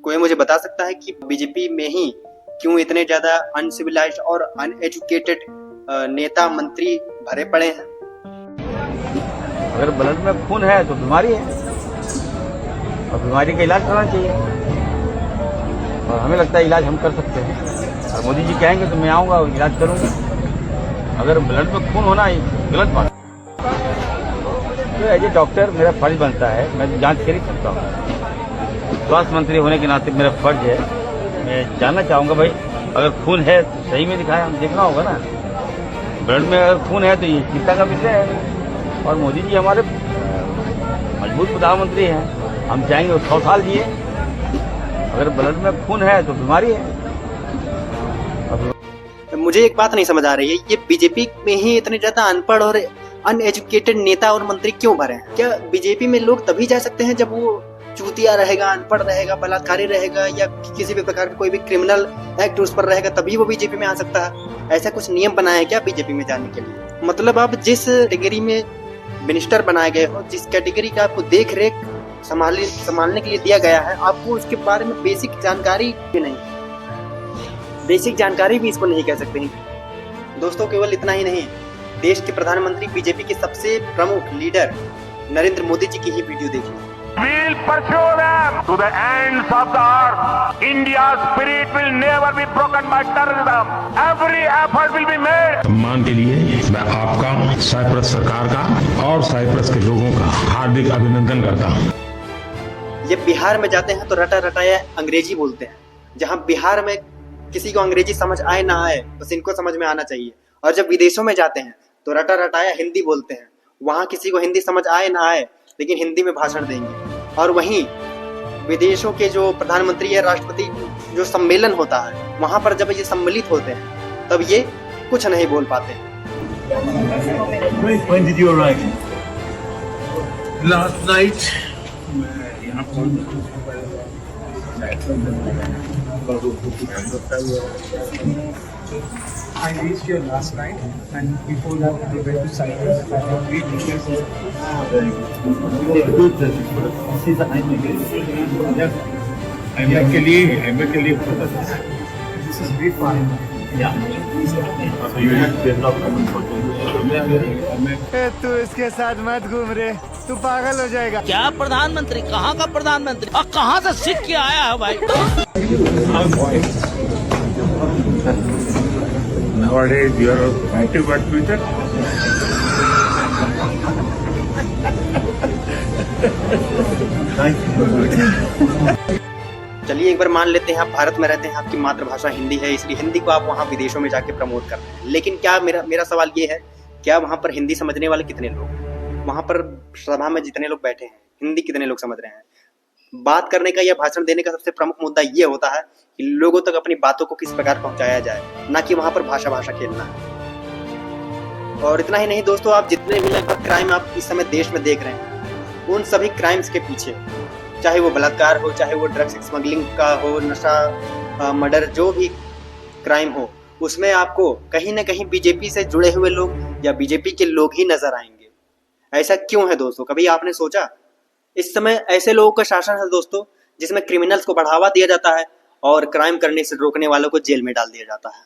कोई मुझे बता सकता है कि बीजेपी में ही क्यों इतने ज्यादा अनसिविलाइज्ड और अनएजुकेटेड नेता मंत्री भरे पड़े हैं? अगर ब्लड में खून है तो बीमारी है और बीमारी का इलाज करना चाहिए और हमें लगता है इलाज हम कर सकते हैं और मोदी जी कहेंगे तो मैं आऊँगा इलाज करूँगा। अगर ब्लड में खून होना गलत बात तो एज ए डॉक्टर मेरा फर्ज बनता है, मैं जांच कर ही सकता हूँ। स्वास्थ्य मंत्री होने के नाते मेरा फर्ज है, मैं जानना चाहूँगा भाई अगर खून है तो सही में दिखाया, देखना होगा ना। ब्लड में अगर खून है तो ये चिंता का विषय है और मोदी जी हमारे मजबूत प्रधानमंत्री हैं, हम चाहेंगे वो 100 साल जिए। अगर ब्लड में खून है तो बीमारी है। मुझे एक बात नहीं समझ आ रही है, ये बीजेपी में ही इतने ज्यादा अनपढ़ और अनएजुकेटेड नेता और मंत्री क्यों भरे हैं? क्या बीजेपी में लोग तभी जा सकते हैं जब वो चूतिया रहेगा, अनपढ़ रहेगा, बलात्कारी रहेगा या किसी भी प्रकार का कोई भी क्रिमिनल एक्ट उस पर रहेगा तभी वो बीजेपी में आ सकता है? ऐसा कुछ नियम बनाया है क्या बीजेपी में जाने के लिए? मतलब आप जिस कैटेगरी में मिनिस्टर बनाए गए हो, जिस कैटेगरी का आपको देख रेख संभालने के लिए दिया गया है, आपको उसके बारे में बेसिक जानकारी भी नहीं, बेसिक जानकारी भी इसको नहीं कह सकते हैं। दोस्तों केवल इतना ही नहीं, देश के प्रधानमंत्री बीजेपी के सबसे प्रमुख लीडर नरेंद्र मोदी जी की ही वीडियो देखिए। We'll pursue them to the ends of the earth. India's spirit will never be broken by terrorism. Every effort will be made. सम्मान के लिए मैं आपका, साइप्रस सरकार का और साइप्रस के लोगों का हार्दिक अभिनंदन करता हूं। ये बिहार में जाते हैं तो रटा रटाया अंग्रेजी बोलते हैं। जहां बिहार में किसी को अंग्रेजी समझ आए ना आए, बस इनको समझ में आना चाहिए। और जब विदेशों में जाते हैं तो रटा रटाया हिंदी बोलते हैं। वहां किसी को हिंदी समझ आए ना आए, लेकिन हिंदी में भाषण देंगे। और वहीं विदेशों के जो प्रधानमंत्री या राष्ट्रपति जो सम्मेलन होता है, वहां पर जब ये सम्मिलित होते हैं तब ये कुछ नहीं बोल पाते। When did you arrive? Last night. I reached here last night, and before that, I went to Cyprus. I have 3 pictures. MA के लिए This is very fine. So you develop common for तू इसके साथ मत घूम रे, तू पागल हो जाएगा। क्या प्रधानमंत्री, कहाँ का प्रधानमंत्री और कहाँ से सीख के आया है भाई? Nowadays you are active at Twitter. चलिए एक बार मान लेते हैं आप भारत में रहते हैं, आपकी मातृभाषा हिंदी है, इसलिए हिंदी को आप वहाँ विदेशों में जाके प्रमोट कर रहे हैं। लेकिन क्या मेरा सवाल ये है, क्या वहाँ पर हिंदी समझने वाले कितने लोग हैं? वहाँ पर सभा में जितने लोग बैठे हैं, हिंदी कितने लोग समझ रहे हैं? बात करने का या भाषण देने का सबसे प्रमुख मुद्दा ये होता है कि लोगों तक अपनी बातों को किस प्रकार पहुंचाया जाए, ना कि वहां पर भाषा खेलना है। और इतना ही नहीं दोस्तों, आप जितने भी लगभग क्राइम आप इस समय देश में देख रहे हैं, उन सभी क्राइम्स के पीछे, चाहे वो बलात्कार हो, चाहे वो ड्रग्स स्मगलिंग का हो, नशा, मर्डर, जो भी क्राइम हो, उसमें आपको कहीं ना कहीं बीजेपी से जुड़े हुए लोग या बीजेपी के लोग ही नजर आएंगे। ऐसा क्यों है दोस्तों? कभी आपने सोचा? इस समय ऐसे लोगों का शासन है दोस्तों जिसमें क्रिमिनल्स को बढ़ावा दिया जाता है और क्राइम करने से रोकने वालों को जेल में डाल दिया जाता है।